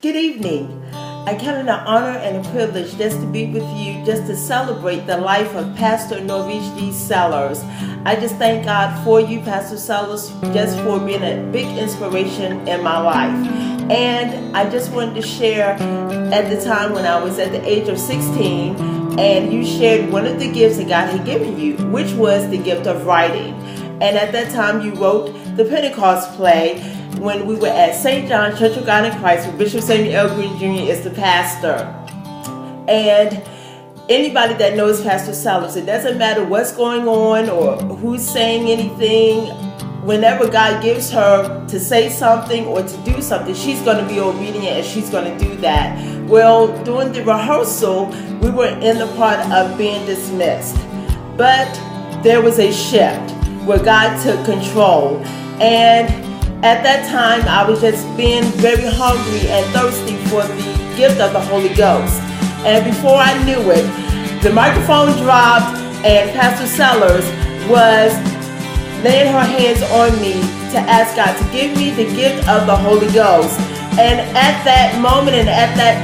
Good evening. I count it an honor and a privilege just to be with you, just to celebrate the life of Pastor Norvege D. Sellers. I just thank God for you, Pastor Sellers, just for being a big inspiration in my life. And I just wanted to share at the time when I was at the age of 16, and you shared one of the gifts that God had given you, which was the gift of writing. And at that time, you wrote the Pentecost play when we were at St. John Church of God in Christ, where Bishop Samuel L. Green Jr. is the pastor. And anybody that knows Pastor Sellers, it doesn't matter what's going on or who's saying anything. Whenever God gives her to say something or to do something, she's going to be obedient and she's going to do that. Well, during the rehearsal, we were in the part of being dismissed. But there was a shift where God took control. And at that time, I was just being very hungry and thirsty for the gift of the Holy Ghost. And before I knew it, the microphone dropped and Pastor Sellers was laying her hands on me to ask God to give me the gift of the Holy Ghost. And at that moment and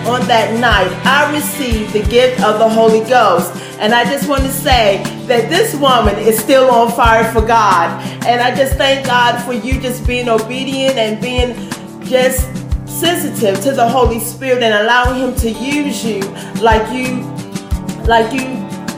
on that night, I received the gift of the Holy Ghost. And I just want to say that this woman is still on fire for God. And I just thank God for you just being obedient and being just sensitive to the Holy Spirit and allowing Him to use you like you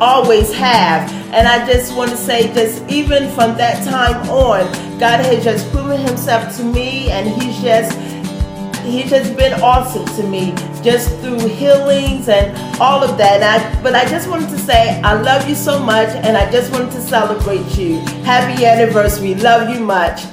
always have. And I just want to say, just even from that time on, God has just proven Himself to me, and He's just been awesome to me, just through healings and all of that. But I just wanted to say I love you so much, and I just wanted to celebrate you. Happy anniversary. Love you much.